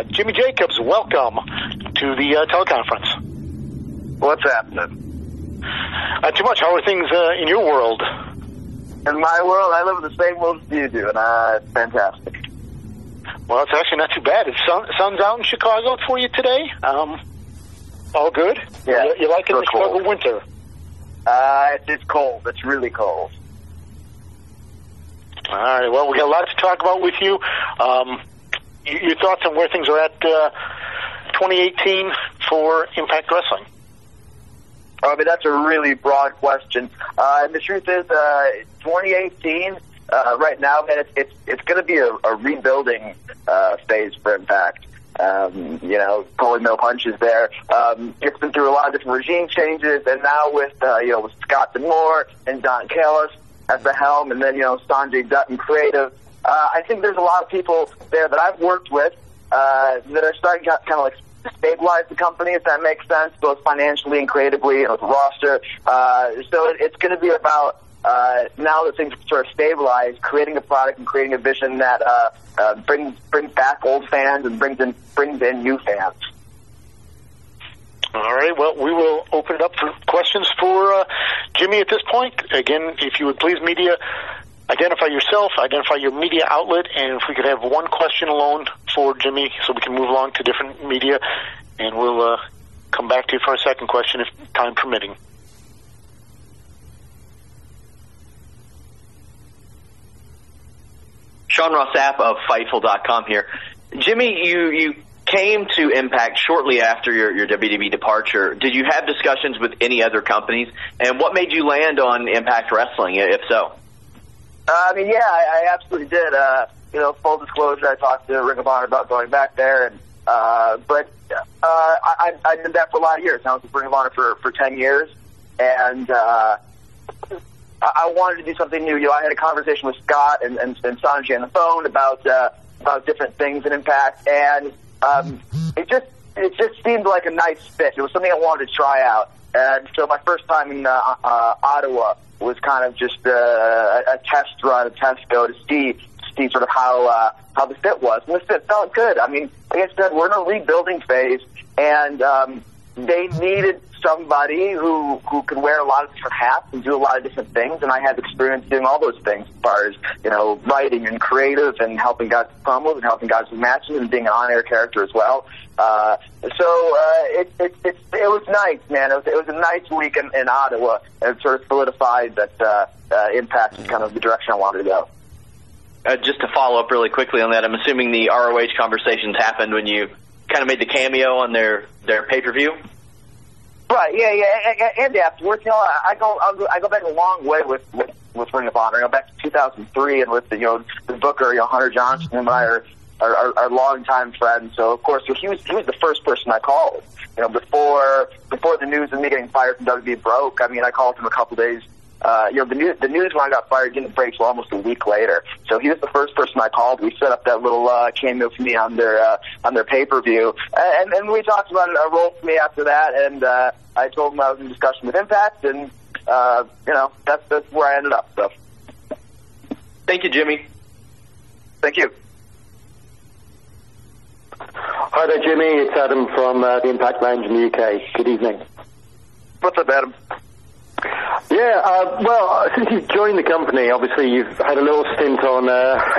Jimmy Jacobs, welcome to the teleconference. What's happening? Not too much. How are things in your world? In my world, I live in the same world as you do, and it's fantastic. Well, it's actually not too bad. It's sun's out in Chicago for you today. All good? Yeah. You liking the Chicago cold. winter? It's cold. It's really cold. All right. Well, we got a lot to talk about with you. Your thoughts on where things are at 2018 for Impact Wrestling? I mean, that's a really broad question. And the truth is, 2018, right now, man, it's going to be a rebuilding phase for Impact. Pulling no punches there. It's been through a lot of different regime changes, and now with Scott D'Amore and Don Callis at the helm, and then, Sanjay Dutt in creative, I think there's a lot of people there that I've worked with that are starting to kind of like stabilize the company, if that makes sense, both financially and creatively, and with the roster. So it's going to be about, now that things sort of stabilize, creating a product and creating a vision that brings back old fans and brings in new fans. All right. Well, we will open it up for questions for Jimmy at this point. Again, if you would please, media, identify yourself, identify your media outlet, and if we could have one question alone for Jimmy so we can move along to different media, and we'll come back to you for a second question if time permitting. Sean Rossap of Fightful.com here. Jimmy, you came to Impact shortly after your WWE departure. Did you have discussions with any other companies? And what made you land on Impact Wrestling, if so? I absolutely did. Full disclosure, I talked to Ring of Honor about going back there, and I did that for a lot of years. I was with Ring of Honor for 10 years, and I wanted to do something new. I had a conversation with Scott and Sanjay on the phone about different things in Impact, and it just seemed like a nice fit. It was something I wanted to try out, and so my first time in Ottawa was kind of just a test run, a test go to see sort of how the fit was, and the fit felt good. I mean, like I said, we're in a rebuilding phase, and they needed somebody who could wear a lot of different hats and do a lot of different things, and I had experience doing all those things as far as, writing and creative and helping guys with promos and helping guys with matches and being an on-air character as well. It was nice, man. It was a nice week in Ottawa, and it sort of solidified that Impact is kind of the direction I wanted to go. Just to follow up really quickly on that, I'm assuming the ROH conversations happened when you kind of made the cameo on their pay-per-view? Right, yeah, and afterwards, I go back a long way with Ring of Honor. Back to 2003, and with the Booker, Hunter Johnson, and I are longtime friends. So of course, he was the first person I called. Before the news of me getting fired from WWE broke. I mean, I called him a couple days. The news when I got fired didn't break till almost a week later. So he was the first person I called. We set up that little cameo for me on their pay-per-view, and we talked about a role for me after that. And I told him I was in discussion with Impact, and that's where I ended up. So, thank you, Jimmy. Thank you. Hi there, Jimmy. It's Adam from the Impact Lounge in the UK. Good evening. What's up, Adam? Yeah, well, since you've joined the company, obviously you've had a little stint on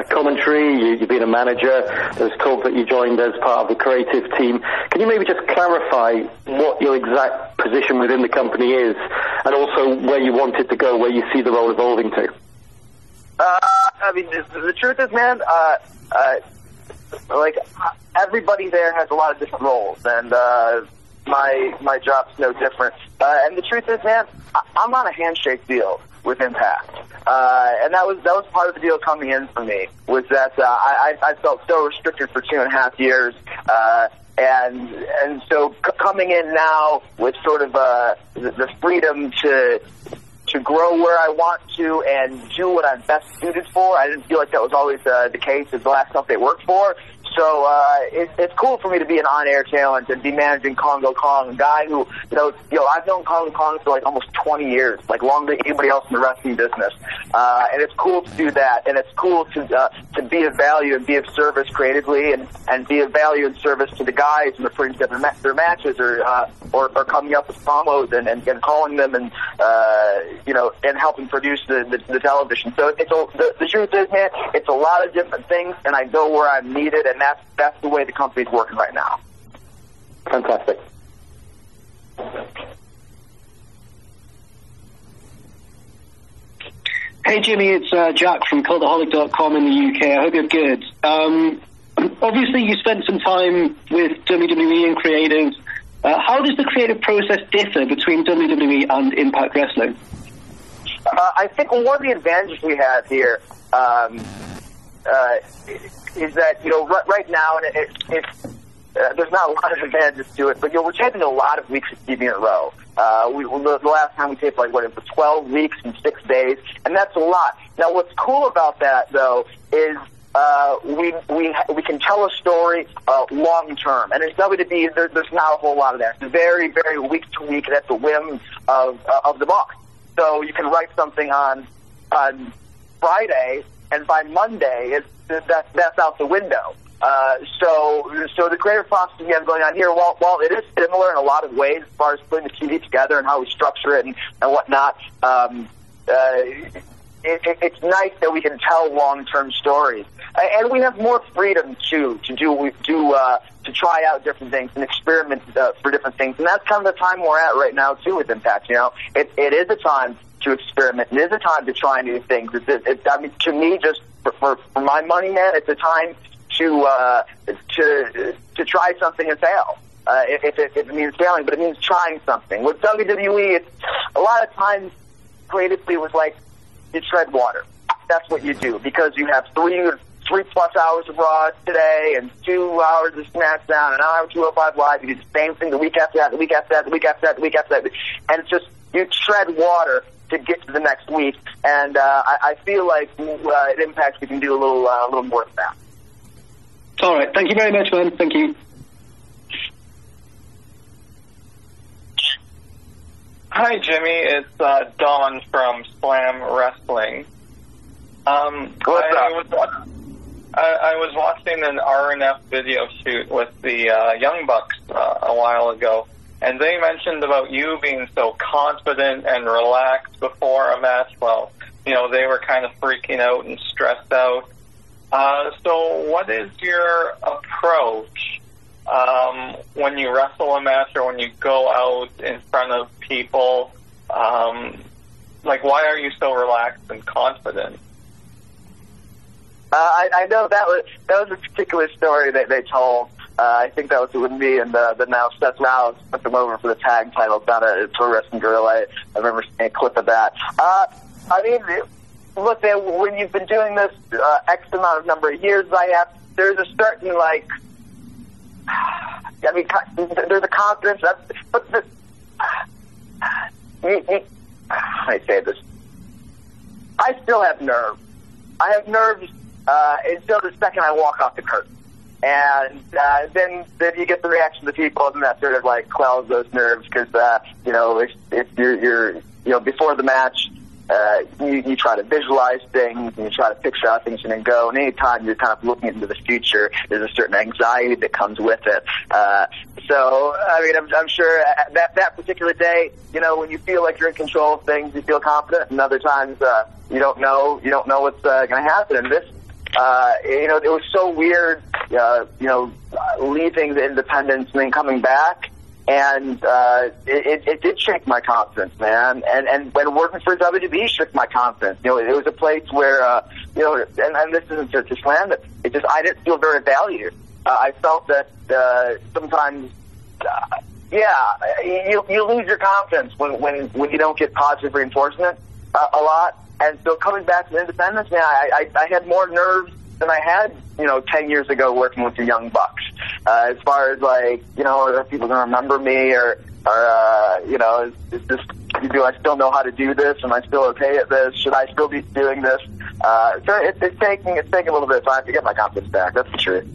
commentary, you've been a manager, there's talk that you joined as part of the creative team. Can you maybe just clarify what your exact position within the company is, and also where you want it to go, where you see the role evolving to? The truth is, man, everybody there has a lot of different roles, and my job's no different. And the truth is, man, I'm on a handshake deal with Impact, and that was part of the deal coming in for me. Was that I felt so restricted for 2.5 years, and so coming in now with sort of the freedom to grow where I want to and do what I'm best suited for. I didn't feel like that was always the case as the last company I worked for. So it's cool for me to be an on-air talent and be managing Congo Kong, a guy who, I've known Congo Kong for like almost 20 years, like longer than anybody else in the wrestling business. And it's cool to do that, and it's cool to be of value and be of service creatively, and be of value and service to the guys and putting together their matches, or coming up with promos and calling them, and and helping produce the television. So the truth is, man, it's a lot of different things, and I know where I'm needed, and that's the way the company's working right now. Fantastic. Hey Jimmy, it's Jack from Cultaholic.com in the UK. I hope you're good. Obviously, you spent some time with WWE and Creative. How does the creative process differ between WWE and Impact Wrestling? I think one of the advantages we have here is that, right now, and there's not a lot of advantages to it, but we're taping a lot of weeks of TV in a row. The last time we taped, it was 12 weeks and 6 days, and that's a lot. Now, what's cool about that, though, is we can tell a story long term, and in WWE, there's not a whole lot of that. It's very, very week to week, and at the whim of the boss. So you can write something on Friday, and by Monday, that's out the window. So the creative process we have going on here, while it is similar in a lot of ways as far as putting the TV together and how we structure it and whatnot, it's nice that we can tell long-term stories, and we have more freedom to try out different things and experiment for different things, and that's kind of the time we're at right now too with Impact. It is a time to experiment. It is a time to try new things. To me, just for my money, man, it's a time to try something and fail. If it means failing, but it means trying something. With WWE, it's a lot of times creatively was like you tread water. That's what you do, because you have 3+ hours of Raw today and 2 hours of SmackDown, an hour of 205 Live. You do the same thing the week after that, the week after that, the week after that, the week after that, and it's just you tread water to get to the next week. And I feel like at Impact we can do a little more than that. All right. Thank you very much, man. Thank you. Hi, Jimmy. It's Don from Slam Wrestling. I was watching an RNF video shoot with the Young Bucks a while ago, and they mentioned about you being so confident and relaxed before a match. Well, they were kind of freaking out and stressed out. So what is your approach when you wrestle a match or when you go out in front of people? Why are you so relaxed and confident? I know that was a particular story that they told. I think that was with me and the now Seth Rollins put them over for the tag title down at Pro Wrestling Guerrero. I remember seeing a clip of that. Look, man, when you've been doing this X amount of number of years, there's a certain there's a confidence. But I say this, I still have nerves. I have nerves until the second I walk off the curtain, and then you get the reaction of the people, and that sort of quells those nerves, because if you're before the match. You try to visualize things, and you try to picture how things are going to go, and anytime you're kind of looking into the future, there's a certain anxiety that comes with it. I'm sure that particular day, when you feel like you're in control of things, you feel confident, and other times you don't know what's going to happen. And this, it was so weird, leaving the Independence and then coming back. And it did shake my confidence, man. And when working for WWE shook my confidence. It was a place where, and this isn't to slam it, I didn't feel very valued. I felt that sometimes, you lose your confidence when you don't get positive reinforcement a lot. And so coming back to Independence, man, I had more nerves than I had, 10 years ago working with the Young Bucks. As far as are people going to remember me, or is this, do I still know how to do this? Am I still okay at this? Should I still be doing this? So it's taking a little bit of time to get my confidence back. That's the truth.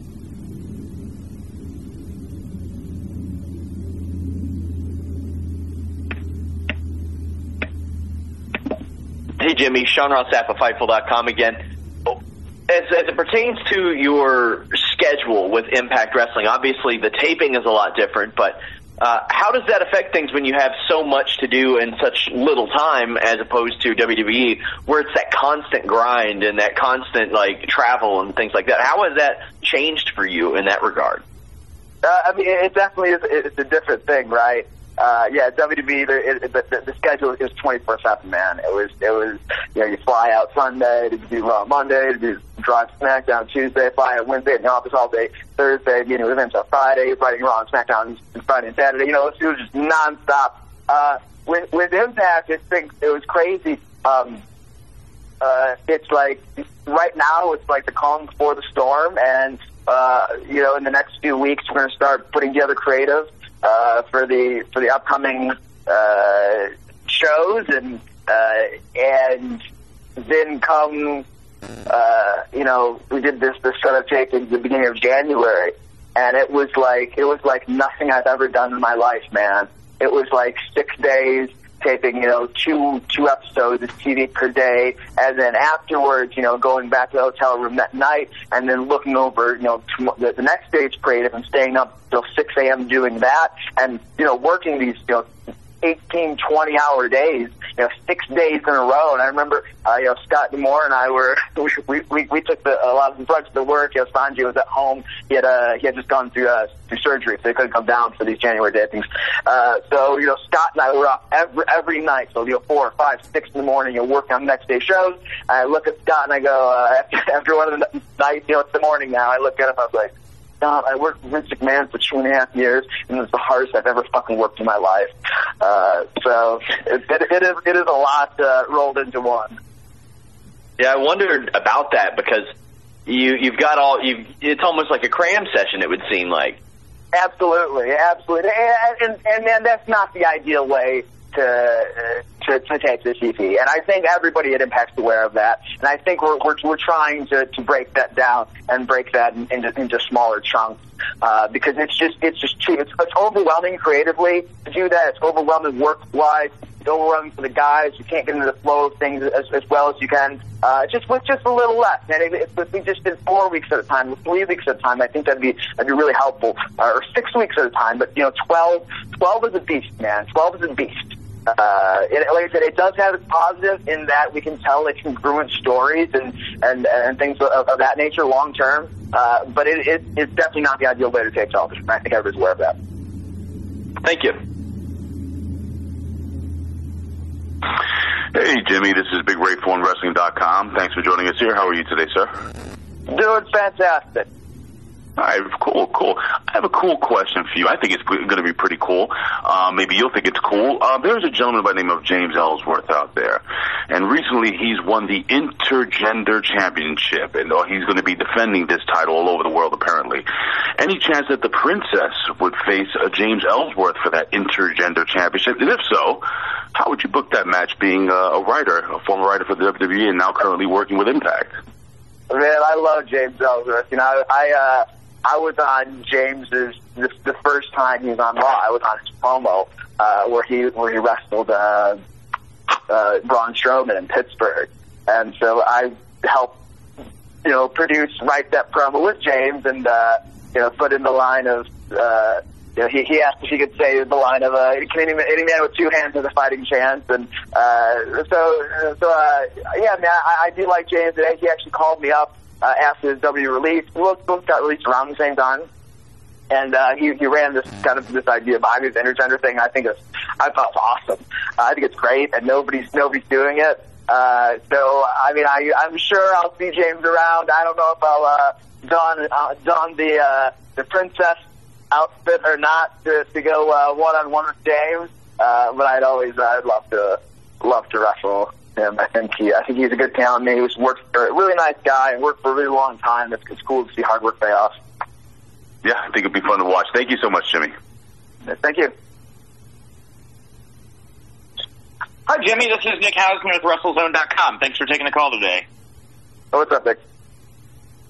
Hey, Jimmy. Sean Rossap of Fightful.com again. As it pertains to your schedule with Impact Wrestling, obviously the taping is a lot different, but how does that affect things when you have so much to do in such little time as opposed to WWE, where it's that constant grind and that constant travel and things like that? How has that changed for you in that regard? I mean, it definitely is. It's a different thing, right? WWE, the schedule is 24/7, man. It was, you fly out Sunday to do Raw Monday, to do drive SmackDown Tuesday, fly out Wednesday, in the office all day Thursday, with events on Friday, writing Raw and SmackDown Friday and Saturday. It was just nonstop. With Impact, it was crazy. It's like right now, it's like the calm before the storm, and in the next few weeks, we're going to start putting together creative for the upcoming shows, and then come we did this setup tape at the beginning of January, and it was like nothing I've ever done in my life, man. It was like 6 days taping, two episodes of TV per day, and then afterwards, going back to the hotel room that night, and then looking over, the next day's creative and staying up till 6 a.m. doing that, and, working these, 18, 20-hour days, 6 days in a row. And I remember, Scott Demore and I we took a lot of the brunt of the work. Sanjay was at home. He had just gone through surgery, so he couldn't come down for these January tapings. So Scott and I were up every night. So 4, 5, 6 in the morning, working on next day shows. I look at Scott and I go, after one of the nights, it's the morning now. I look at him, I was like, God, I worked with Vince McMahon for 2.5 years, and it's the hardest I've ever fucking worked in my life. So it is a lot rolled into one. Yeah, I wondered about that because you've got it's almost like a cram session, it would seem like. Absolutely. And that's not the ideal way to tape this EP, and I think everybody at Impact's aware of that. And I think we're trying to break that down and break that into smaller chunks, because it's just too it's overwhelming creatively to do that. It's overwhelming work-wise. It's overwhelming for the guys. You can't get into the flow of things as well as you can. Just with a little less. And if we just did 4 weeks at a time, 3 weeks at a time, I think that'd be really helpful. Or 6 weeks at a time. But 12 is a beast, man. 12 is a beast. Like I said, it does have its positive in that we can tell congruent stories and things of that nature long term. But it's definitely not the ideal way to take television. I think everybody's aware of that. Thank you. Hey, Jimmy, this is Big Ray from Wrestling.com. Thanks for joining us here. How are you today, sir? Doing fantastic. All right, cool. I have a cool question for you. I think it's going to be pretty cool. Maybe you'll think it's cool. There's a gentleman by the name of James Ellsworth out there, and recently he's won the Intergender Championship, and he's going to be defending this title all over the world, apparently. Any chance that the Princess would face James Ellsworth for that Intergender Championship? And if so, how would you book that match, being a former writer for the WWE and now currently working with Impact? Man, I love James Ellsworth. I was on James's the first time he was on Raw. I was on his promo where he wrestled Braun Strowman in Pittsburgh, and so I helped write that promo with James, and put in the line of he asked if he could say the line of any man with two hands has a fighting chance, and yeah, man, I do like James. He actually called me up after his W release. Both got released around the same time, and he ran this idea behind this intergender thing. I thought it was awesome. I think it's great, and nobody's doing it. So I mean, I'm sure I'll see James around. I don't know if I'll don the princess outfit or not to go one-on-one with James, but I'd love to wrestle him. I think he's a good talent. He worked for a really nice guy and worked for a really long time. It's cool to see hard work pay off. Yeah, I think it'd be fun to watch. Thank you so much, Jimmy. Thank you. Hi, Jimmy. This is Nick Hausman with WrestleZone.com. Thanks for taking the call today. Oh, what's up, Nick?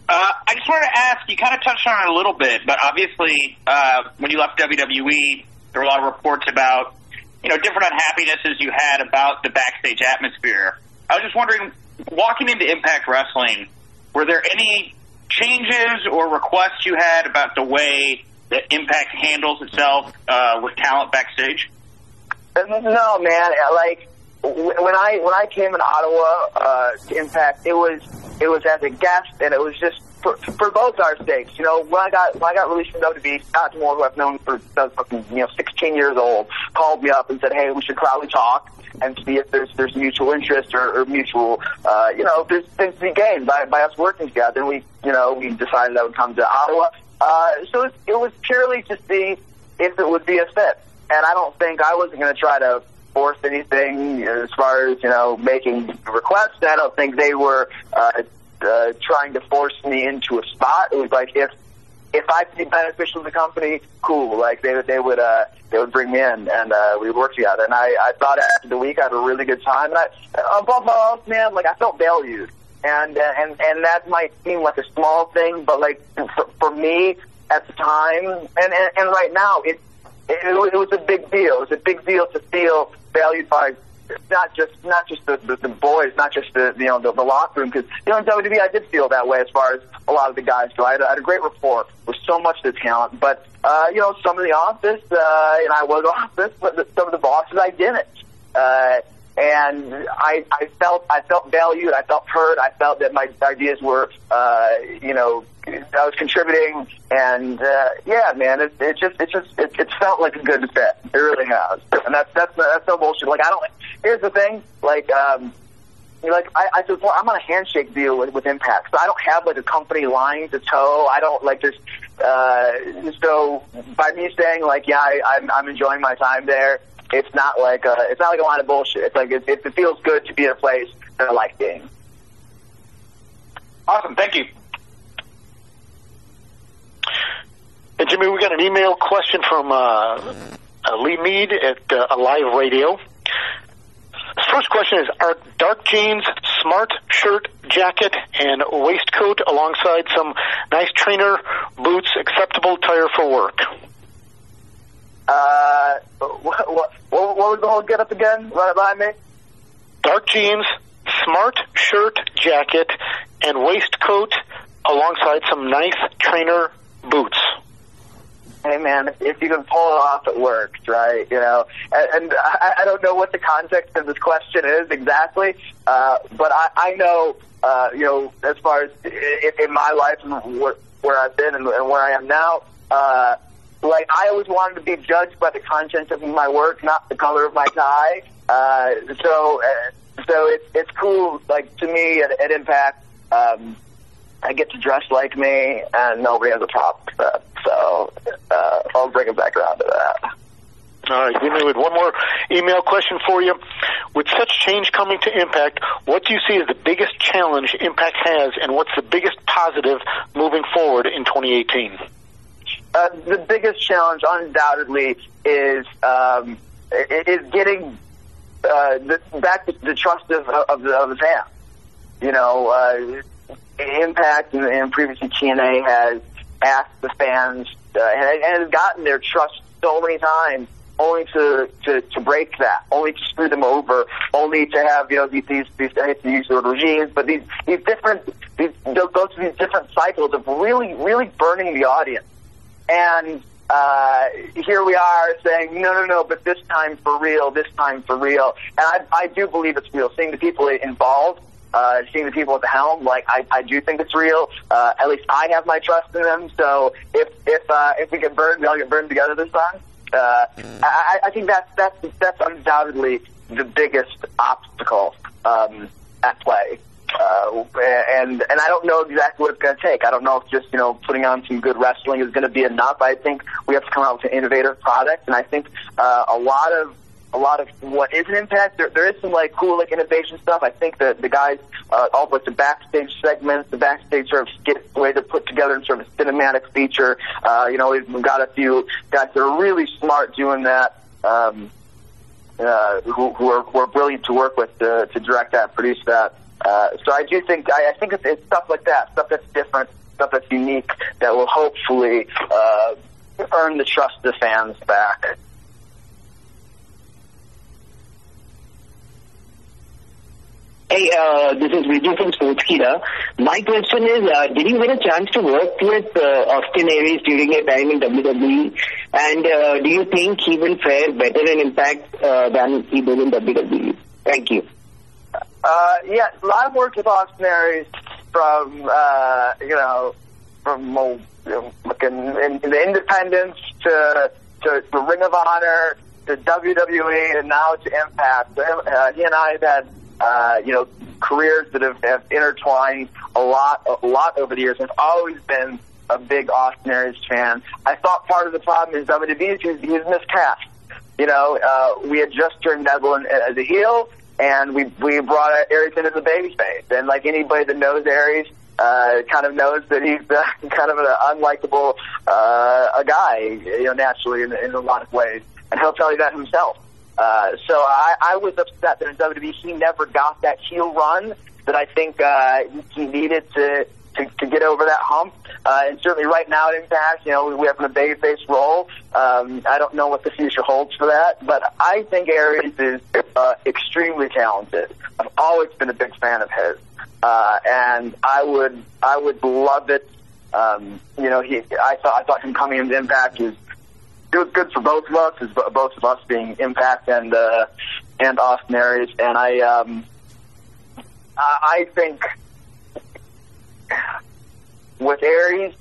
I just wanted to ask, you kind of touched on it a little bit, but obviously when you left WWE, there were a lot of reports about, different unhappinesses you had about the backstage atmosphere. I was just wondering, walking into Impact Wrestling, were there any changes or requests you had about the way that Impact handles itself with talent backstage? No, man. Like when I came in Ottawa to Impact, it was as a guest, and it was just for both our sakes. You know, when I got released from WWE, Scott Moore, who I've known for 16 years old, called me up and said, "Hey, we should probably talk and see if there's mutual interest or mutual, there's things to be gained by us working together." And we decided I would come to Ottawa. So it was purely to see if it would be a fit. And I don't think I wasn't going to try to force anything as far as, making requests. I don't think they were trying to force me into a spot. It was like, if I could be beneficial to the company, cool. Like they would bring me in, and we would work together. And I thought after the week I had a really good time. And above all else, man, like I felt valued. And that might seem like a small thing, but like for me at the time, and right now, it was a big deal. It was a big deal to feel valued by not just the boys, not just the locker room. Because in WWE I did feel that way as far as a lot of the guys go. I had a great rapport with so much of the talent, but some of the office, and I was office, but some of the bosses I didn't. And I felt valued. I felt heard. I felt that my ideas were, I was contributing. And yeah, man, it felt like a good fit. It really has. And that's no bullshit. Like here's the thing. Like I said before, I'm on a handshake deal with Impact, so I don't have like a company line to toe. I don't like just. So by me saying like, yeah, I'm enjoying my time there. It's not like a line of bullshit. It's like it feels good to be in a place that I like being. Awesome, thank you. And Jimmy, we got an email question from Lee Mead at Alive Radio. His first question is: are dark jeans, smart shirt, jacket, and waistcoat alongside some nice trainer boots acceptable attire for work? What was the whole get up again? Run it by me. Dark jeans, smart shirt, jacket, and waistcoat alongside some nice trainer boots. Hey, man, if you can pull it off, it works, right? You know, and I don't know what the context of this question is exactly, but I know, you know, as far as in my life and where I've been and where I am now, like, I always wanted to be judged by the content of my work, not the color of my tie. So it's cool, like, to me at Impact, I get to dress like me, and nobody has a problem with that. So I'll bring it back around to that. All right, Jimmy, with one more email question for you. With such change coming to Impact, what do you see as the biggest challenge Impact has, and what's the biggest positive moving forward in 2018? The biggest challenge, undoubtedly, is getting back the trust of the fans. You know, Impact and previously TNA has asked the fans and has gotten their trust so many times, only to break that, only to screw them over, only to have, you know, these I hate to use the word regimes, but these different they'll go through these different cycles of really burning the audience. And here we are saying, no, but this time for real. And I do believe it's real. Seeing the people involved, seeing the people at the helm, like, I do think it's real. At least I have my trust in them. So if we get burned, we all get burned together this time. I think that's undoubtedly the biggest obstacle at play. And I don't know exactly what it's going to take. I don't know if just, you know, putting on some good wrestling is going to be enough. I think we have to come out with an innovative product, and I think a lot of what is an Impact, there is some, like, cool, like, innovation stuff. I think that the guys, all but the backstage segments, the backstage sort of skit way to put together in sort of a cinematic feature. You know, we've got a few guys that are really smart doing that, who are brilliant to work with to direct that, produce that. So I do think, I think it's stuff like that, stuff that's different, stuff that's unique, that will hopefully earn the trust of the fans back. Hey, this is Vijay from Sportskeeda. My question is, did you get a chance to work with Austin Aries during your time in WWE? And do you think he will fare better in Impact than he did in WWE? Thank you. Yeah, I've worked with Austin Aries from in the independents to Ring of Honor to WWE and now to Impact. He and I have had careers that have intertwined a lot over the years. I've always been a big Austin Aries fan. I thought part of the problem is WWE he was miscast. We had just turned Neville as a heel, and we brought Aries into the babyface. And like anybody that knows Aries, kind of knows that he's kind of an unlikable a guy, naturally in a lot of ways, and he'll tell you that himself. So I was upset that in WWE he never got that heel run that I think he needed to get over that hump. And certainly right now at Impact, we have a babyface role. I don't know what the future holds for that, but I think Aries is extremely talented. I've always been a big fan of his. And I would love it. I thought him coming into Impact was good for both of us, as both of us being Impact and Austin Aries. And I think with Aries,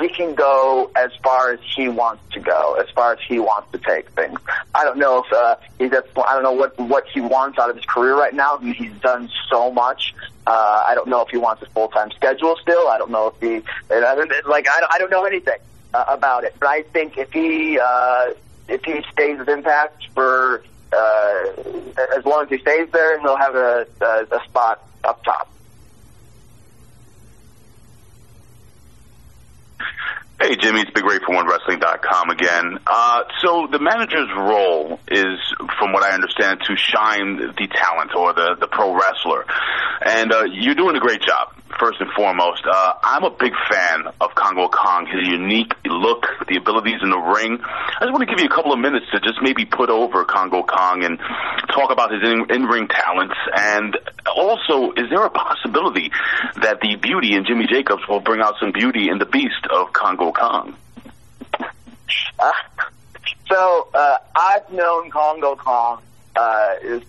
he can go as far as he wants to go, as far as he wants to take things. I don't know if I don't know what he wants out of his career right now. I mean, he's done so much. I don't know if he wants a full-time schedule still. I don't know if he I don't know anything about it. But I think if he stays with Impact for as long as he stays there, he'll have a spot up top. Hey, Jimmy, it's Big Ray from OneWrestling.com again. So the manager's role is, from what I understand, to shine the talent or the pro wrestler. And you're doing a great job, first and foremost. I'm a big fan of Congo Kong, his unique look, the abilities in the ring. I just want to give you a couple of minutes to just maybe put over Congo Kong and talk about his in-ring talents. And also, is there a possibility that the beauty in Jimmy Jacobs will bring out some beauty in the beast of Congo Kong? So I've known Congo Kong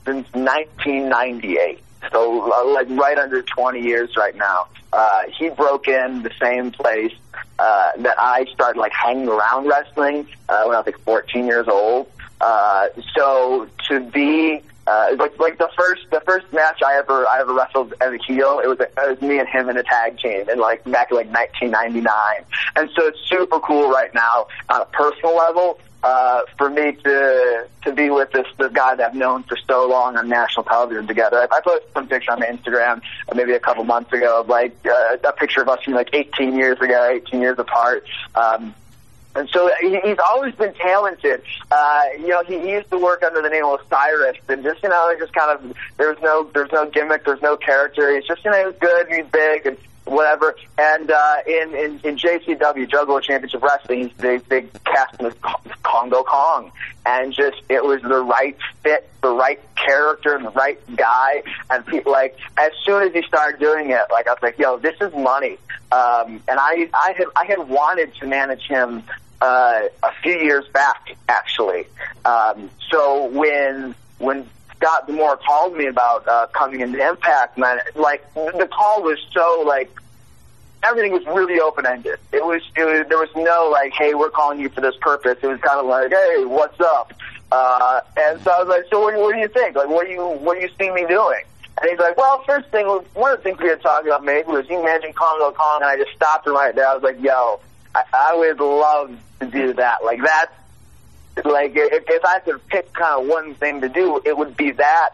since 1998. So right under 20 years right now. He broke in the same place that I started hanging around wrestling when I was 14 years old. So to be the first match I ever wrestled as a heel, it was me and him in a tag team and back in 1999. And so it's super cool right now on a personal level for me to be with this guy that I've known for so long on national television together. I posted some picture on my Instagram maybe a couple months ago of a picture of us from 18 years apart. And so he's always been talented. He used to work under the name of Osiris, and just kind of there's no gimmick, there's no character. He's just he was good, he's big, and whatever. And in JCW, Juggalo Championship Wrestling, they cast him as Congo Kong, and it was the right fit, the right character, and the right guy. And people, as soon as he started doing it, I was like, yo, this is money. And I had wanted to manage him a few years back, actually. So when Scott D'Amore called me about coming into Impact, man, the call was so everything was really open-ended. There was no hey, we're calling you for this purpose. It was kind of hey, what's up? And so I was like, so what do you think? What do you see me doing? And he's like, well, one of the things we had talked about maybe was you managing Congo Kong, and I just stopped him right there. I was like, yo, I would love to do that. If I could pick kind of one thing to do, it would be that.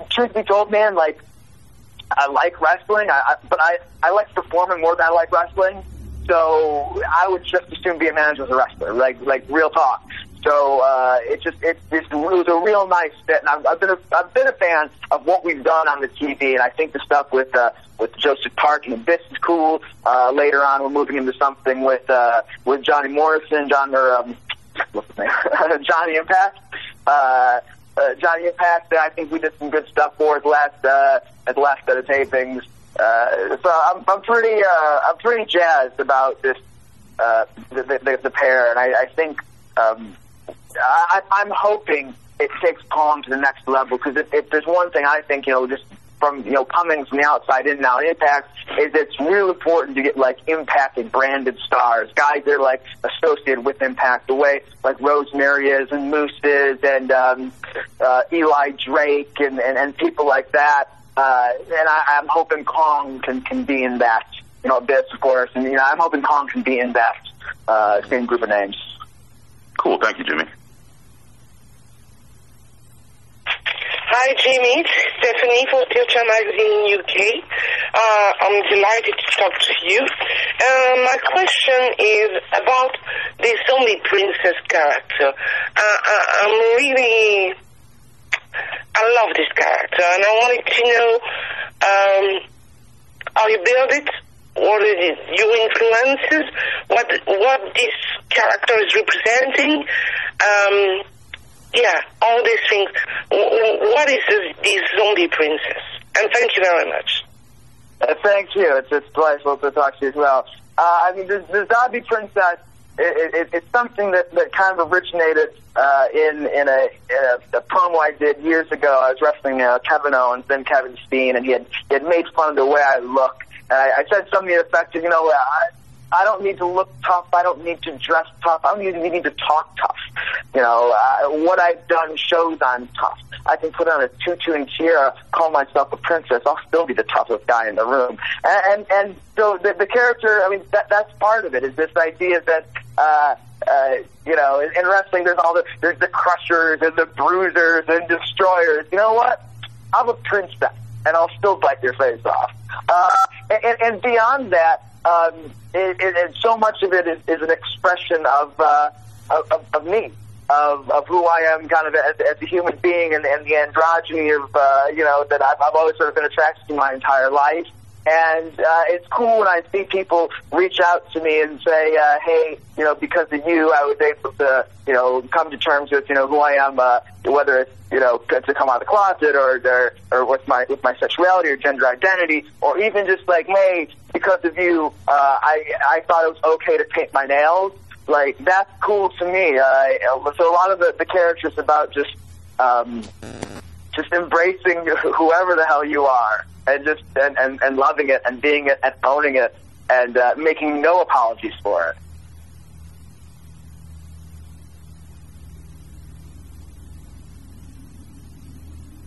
Truth be told, man, I like wrestling, but I like performing more than I like wrestling. So I would just as soon be a manager as a wrestler, real talk. So it was a real nice fit, and I've been a fan of what we've done on the TV, and I think the stuff with Joseph Park and Abyss is cool. Later on, we're moving into something with Johnny Morrison, what's his name? Johnny Impact. Johnny Impact that I think we did some good stuff for at the last set of tapings. So I'm pretty jazzed about this the pair, and I think I'm hoping it takes Kong to the next level, because if there's one thing I think, just from, coming from the outside in now, Impact, is it's real important to get, Impact and branded stars, guys that are, associated with Impact, the way, Rosemary is, and Moose is, and Eli Drake, and people like that. And I'm hoping Kong can be in that, Abyss, of course, and, I'm hoping Kong can be in that same group of names. Cool. Thank you, Jimmy. Hi, Jimmy. Stephanie from Future Magazine UK. I'm delighted to talk to you. My question is about the Zombie Princess character. I love this character, and I wanted to know how you build it, what is your influences, what this character is representing. All these things. What is this Zombie Princess? And thank you very much. Thank you. It's delightful to talk to you as well. The Darby Princess, it's something that kind of originated in a promo I did years ago. I was wrestling Kevin Owens, then Kevin Steen, and he had made fun of the way I look. And I said something to the effect of, I don't need to look tough. I don't need to dress tough. I don't even need to talk tough. What I've done shows I'm tough. I can put on a tutu and tiara, call myself a princess. I'll still be the toughest guy in the room. And so the character, that's part of it, is this idea that, in wrestling there's the crushers and the bruisers and destroyers. You know what? I'm a princess, and I'll still bite your face off. And beyond that, so much of it is an expression of me, of who I am, kind of as a human being, and the androgyny of that I've always sort of been attracted to my entire life. And it's cool when I see people reach out to me and say, hey, because of you, I was able to, come to terms with, who I am, whether it's, to come out of the closet or with my sexuality or gender identity, or even just hey, because of you, I thought it was okay to paint my nails. That's cool to me. So a lot of the characters about just embracing whoever the hell you are, and just and loving it and being it and owning it, and making no apologies for it.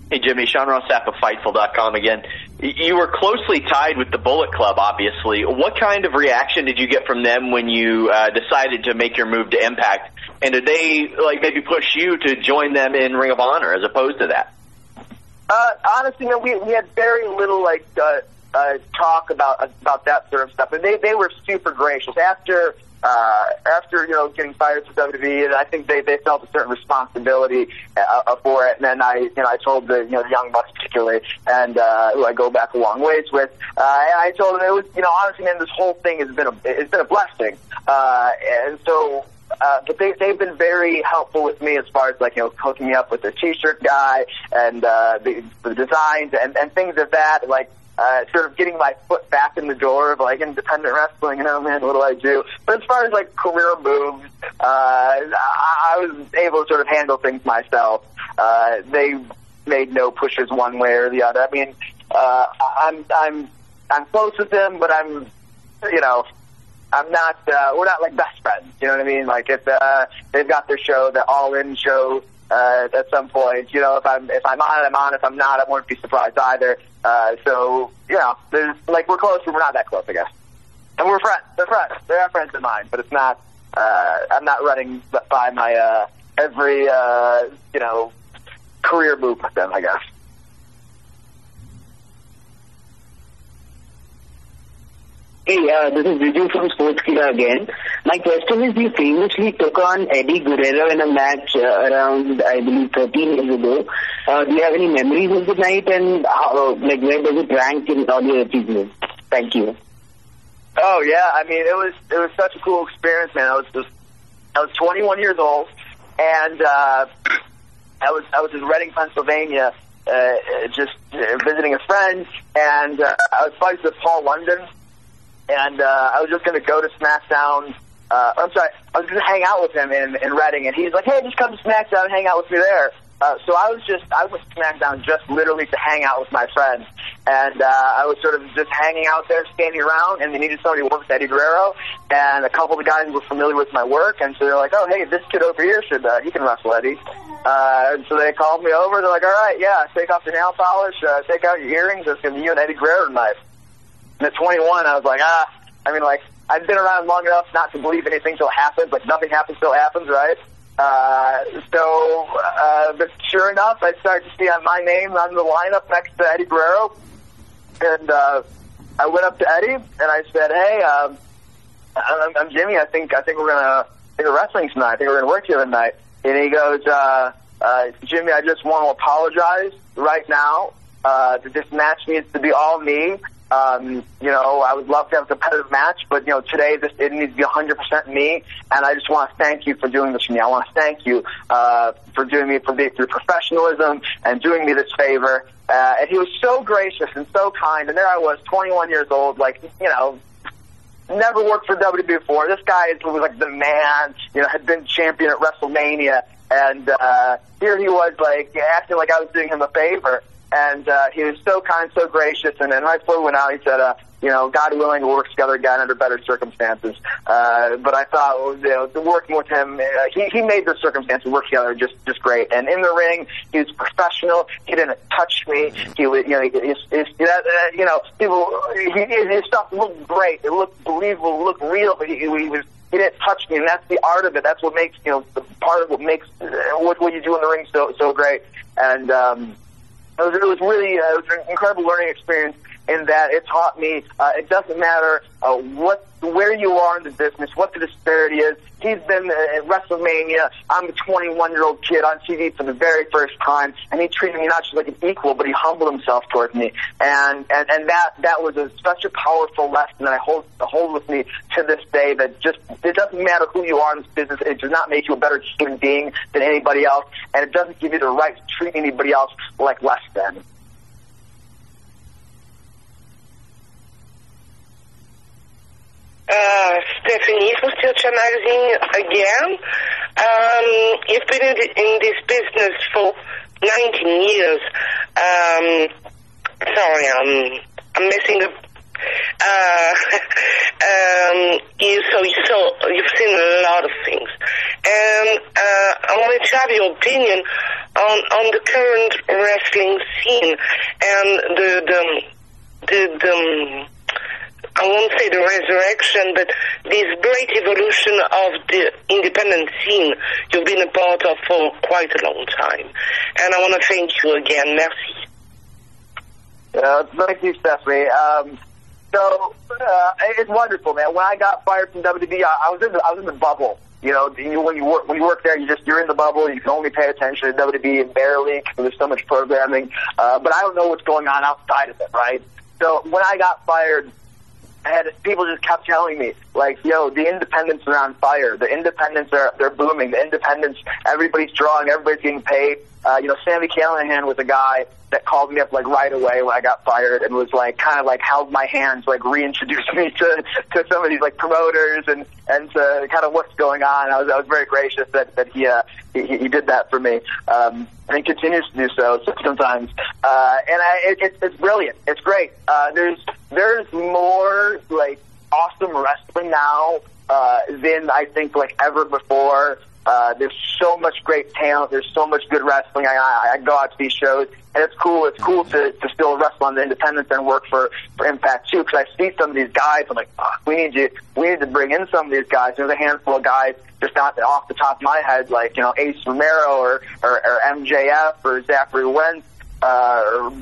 Hey, Jimmy, Sean Rossap of Fightful.com again. You were closely tied with the Bullet Club, obviously. What kind of reaction did you get from them when you decided to make your move to Impact? And did they maybe push you to join them in Ring of Honor as opposed to that? Honestly, we had very little talk about that sort of stuff, and they were super gracious after getting fired from WWE, and I think they felt a certain responsibility for it. And then I told the Young Bucks particularly, and who I go back a long ways with, I told them it was honestly, man, this whole thing has been a blessing, and so. But they've been very helpful with me as far as hooking me up with the T-shirt guy and the designs and things of that, sort of getting my foot back in the door of independent wrestling. Man, what do I do? But as far as career moves, I was able to sort of handle things myself. They made no pushes one way or the other. I mean, I'm close with them, but I'm not, we're not best friends, you know what I mean? If they've got their show, the All-In show, at some point, if I'm on it, I'm on. If I'm not, I won't be surprised either. So, there's, we're close, but we're not that close, I guess. And we're friends. They're friends. They are friends of mine, but it's not, I'm not running by my, every, career move with them, I guess. Hey, this is Viju from Sportskeeda again. My question is, you famously took on Eddie Guerrero in a match around, I believe, 13 years ago. Do you have any memories of the night, and how, where does it rank in all your achievements? Thank you. Oh yeah, I mean, it was such a cool experience, man. I was 21 years old, and I was in Reading, Pennsylvania, just visiting a friend, and I was buddies with Paul London, and I was just going to go to SmackDown. I'm sorry, I was going to hang out with him in Reading, and he's like, hey, just come to SmackDown and hang out with me there. So I went to SmackDown just literally to hang out with my friends. And I was sort of just hanging out there, standing around, and they needed somebody to work with Eddie Guerrero. And a couple of the guys were familiar with my work, and so they're like, oh, hey, this kid over here he can wrestle Eddie. And so they called me over. They're like, all right, yeah, take off your nail polish, take out your earrings. It's going to be you and Eddie Guerrero tonight. And at 21, I was like, I've been around long enough not to believe anything till it happens. Like, nothing happens till it happens, right? But sure enough, I started to see my name on the lineup next to Eddie Guerrero. And I went up to Eddie and I said, hey, I'm Jimmy. I think we're gonna do wrestling tonight. I think we're gonna work here tonight. And he goes, Jimmy, I just want to apologize right now that this match needs to be all me. I would love to have a competitive match, but, today it needs to be 100% me, and I just want to thank you for doing this for me. I want to thank you for doing me, for your professionalism and doing me this favor. And he was so gracious and so kind, and there I was, 21 years old, never worked for WWE before. This guy was like the man, had been champion at WrestleMania, and here he was, acting like I was doing him a favor. And he was so kind, so gracious, and right before we went out, he said, God willing, we'll work together again under better circumstances. But I thought, working with him, he made the circumstances work together just great. And in the ring, he was professional. He didn't touch me. He was, his stuff looked great. It looked believable, it looked real, but he didn't touch me, and that's the art of it. That's what makes, part of what makes what you do in the ring so great. And it was really it was an incredible learning experience in that it taught me it doesn't matter where you are in the business, what the disparity is. He's been at WrestleMania. I'm a 21-year-old kid on TV for the very first time, and he treated me not just like an equal, but he humbled himself towards me. And that was such a powerful lesson that I hold with me to this day. That just it doesn't matter who you are in this business. It does not make you a better human being than anybody else, and it doesn't give you the right to treat anybody else like less than. Stephanie for Future Magazine again. You've been in this business for 19 years. Sorry, I'm messing up. You've seen a lot of things, and I wanted to have your opinion on the current wrestling scene and the I won't say the resurrection, but this great evolution of the independent scene you've been a part of for quite a long time. And I want to thank you again. Merci. Thank you, Stephanie. It's wonderful, man. When I got fired from WWE, I was in the bubble. When you work there, you're in the bubble. You can only pay attention to WWE and barely because there's so much programming. But I don't know what's going on outside of it, right? So when I got fired, people just kept telling me, the independents are on fire. The independents they're booming. The independents, everybody's drawing, everybody's getting paid. Sammy Callahan was a guy that called me up right away when I got fired and was held my hands, reintroduced me to some of these promoters and to kind of what's going on. I was very gracious that he did that for me. And he continues to do so sometimes. It's brilliant. It's great. There's more awesome wrestling now than I think ever before. There's so much great talent. There's so much good wrestling. I go out to these shows, and it's cool. It's cool to still wrestle on the independents and work for Impact too. Because I see some of these guys, I'm like, we need to bring in some of these guys. There's a handful of guys just not off the top of my head, Ace Romero or MJF or Zachary Wentz. Or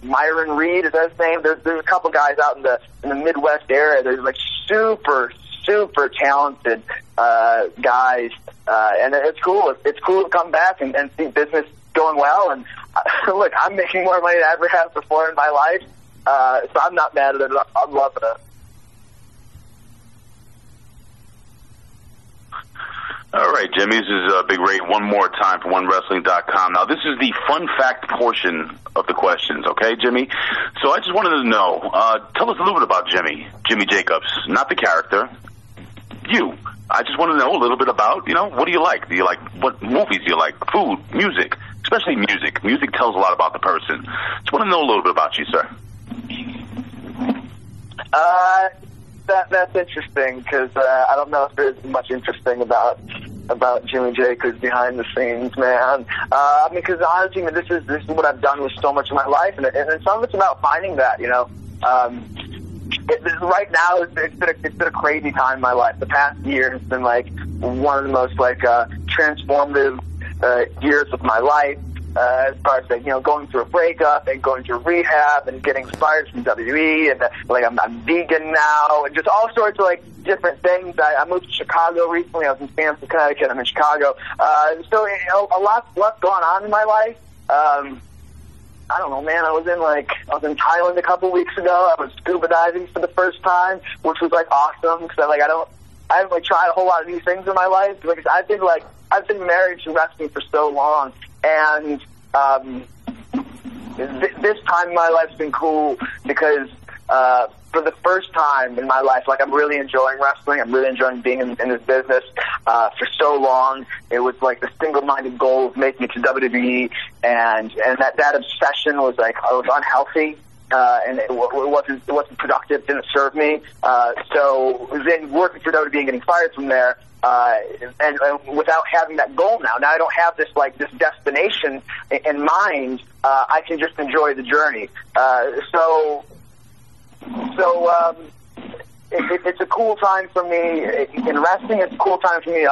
Myron Reed, is that his name? There's a couple guys out in the Midwest area. There's super talented guys, and it's cool. It's cool to come back and see business going well. And look, I'm making more money than I ever have before in my life, so I'm not mad at it. I'm loving it. All right, Jimmy, this is Big Ray one more time for OneWrestling.com. Now, this is the fun fact portion of the questions, okay, Jimmy? So I just wanted to know, tell us a little bit about Jimmy Jacobs, not the character, you. I just want to know a little bit about, what do you like? What movies do you like? Food, music, especially music. Music tells a lot about the person. Just want to know a little bit about you, sir. That's interesting because I don't know if there's much interesting about Jimmy Jacobs behind the scenes, man. Because honestly, this is what I've done with so much of my life, and some of it's about finding that, right now, it's been a crazy time in my life. The past year has been one of the most transformative years of my life. As far as going through a breakup and going through rehab and getting inspired from WWE and I'm vegan now and just all sorts of different things. I moved to Chicago recently. I was in Stamford, Connecticut. I'm in Chicago. So a lot's going on in my life. I don't know, man. I was in Thailand a couple weeks ago. I was scuba diving for the first time, which was awesome because I haven't tried a whole lot of new things in my life. Because I've been married to wrestling for so long. And this time in my life's been cool because for the first time in my life, I'm really enjoying wrestling. I'm really enjoying being in this business. For so long, it was the single-minded goal of making it to WWE, and that obsession was I was unhealthy. And it wasn't productive, didn't serve me. So then working for WWE and getting fired from there, and without having that goal now I don't have this this destination in mind. I can just enjoy the journey. It's a cool time for me in wrestling. It's a cool time for me.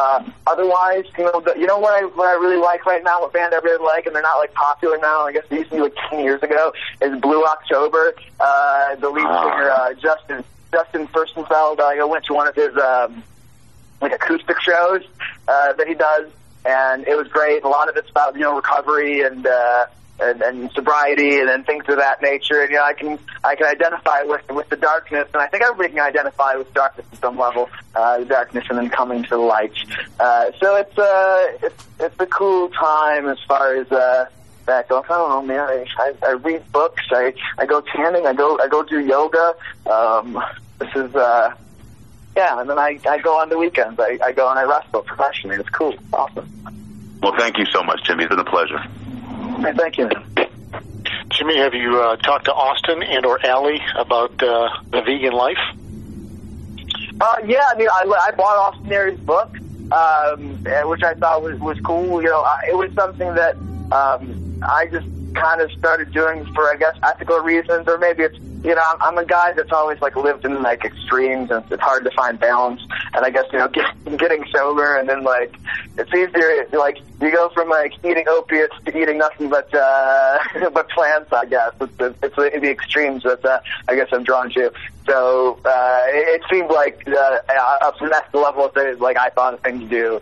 Otherwise, what I really like right now, what band I really like, and they're not popular now. I guess they used to be 10 years ago. Is Blue October. The lead singer Justin Furstenfeld. I went to one of his acoustic shows that he does, and it was great. A lot of it's about recovery and sobriety and things of that nature. And I can identify with the darkness, and I think everybody can identify with darkness at some level. The darkness and then coming to the light. So it's a cool time as far as that goes. I don't know, man. I read books. I go tanning. I go do yoga. This is and then I go on the weekends. I go and I wrestle professionally. It's cool. It's awesome. Well, thank you so much, Jimmy. It's been a pleasure. Thank you, man. Jimmy, have you talked to Austin and or Allie about the vegan life? Yeah, I bought Austin Aries' book, which I thought was cool. It was something that I just kind of started doing for, I guess, ethical reasons, or maybe it's, I'm a guy that's always lived in extremes, and it's hard to find balance. And I guess getting sober, and then it's easier. You go from eating opiates to eating nothing but plants. I guess it's the extremes that I guess I'm drawn to. So it seemed up to the next level of things I thought of thing to do.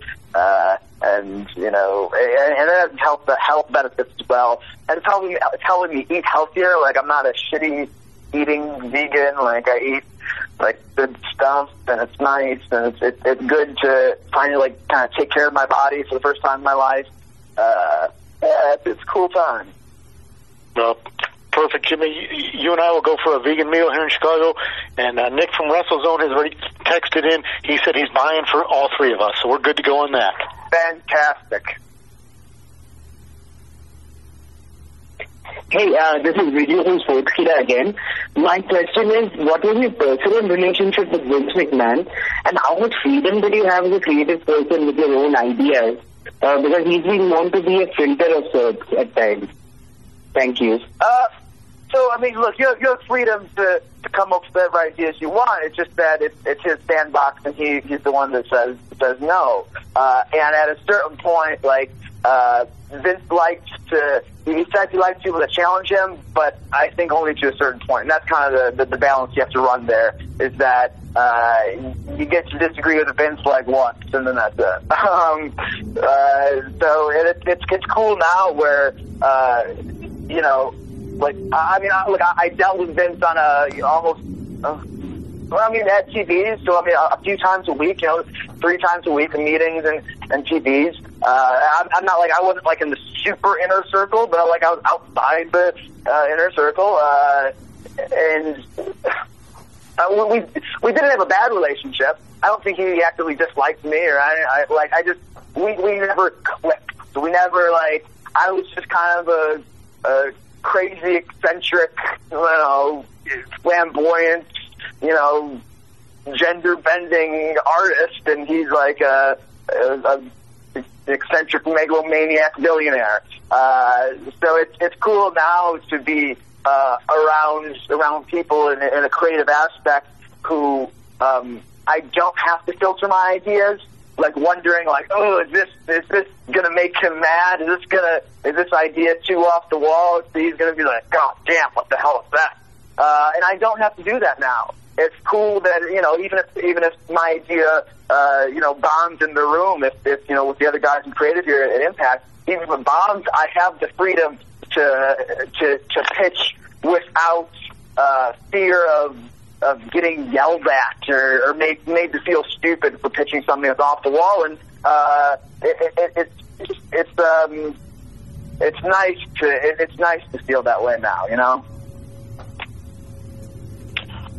And it has health benefits as well. And it's helping me eat healthier. I'm not a shitty eating vegan. I eat good stuff, and it's nice, and it's good to finally kind of take care of my body for the first time in my life. It's a cool time. Well, perfect, Jimmy. You and I will go for a vegan meal here in Chicago, and Nick from WrestleZone has already texted in. He said he's buying for all three of us, so we're good to go on that. Fantastic. Hey, this is Video from Sportskeeda again. My question is, what was your personal relationship with Vince McMahon, and how much freedom did you have as a creative person with your own ideas? Because he's been known to be a filter of sorts at times. Thank you. So, look, you have freedom to come up with whatever ideas you want. It's just that it's his sandbox, and he's the one that says no. And at a certain point, Vince he says he likes people to challenge him, but I think only to a certain point. And that's kind of the balance you have to run there, is that you get to disagree with Vince once, and then that's it. So it's cool now where, I dealt with Vince on a almost Well, I mean, at TVs, so I mean, a few times a week, 3 times a week in meetings and TVs. I'm not like, I wasn't like in the super inner circle, but like I was outside the inner circle. And we didn't have a bad relationship. I don't think he actively disliked me, or we never clicked. So we never I was just kind of a crazy, eccentric, flamboyant, gender-bending artist, and he's like a eccentric megalomaniac billionaire. So it's cool now to be around people in a creative aspect who I don't have to filter my ideas. Like wondering, oh, is this gonna make him mad? Is this idea too off the wall? So he's gonna be like, God damn, what the hell is that? And I don't have to do that now. It's cool that even if my idea bombs in the room, if with the other guys in creative here at Impact, even if it bombs, I have the freedom to pitch without fear of getting yelled at or made to feel stupid for pitching something that's off the wall. And it's nice to feel that way now,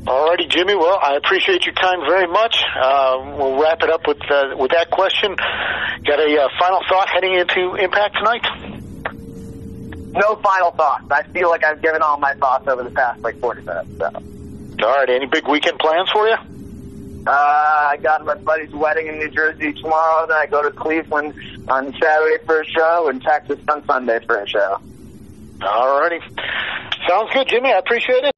Alrighty, Jimmy. Well, I appreciate your time very much. We'll wrap it up with that question. Got a final thought heading into Impact tonight? No final thoughts. I feel like I've given all my thoughts over the past 40 minutes. So. All right. Any big weekend plans for you? I got my buddy's wedding in New Jersey tomorrow. Then I go to Cleveland on Saturday for a show, and Texas on Sunday for a show. All righty. Sounds good, Jimmy. I appreciate it.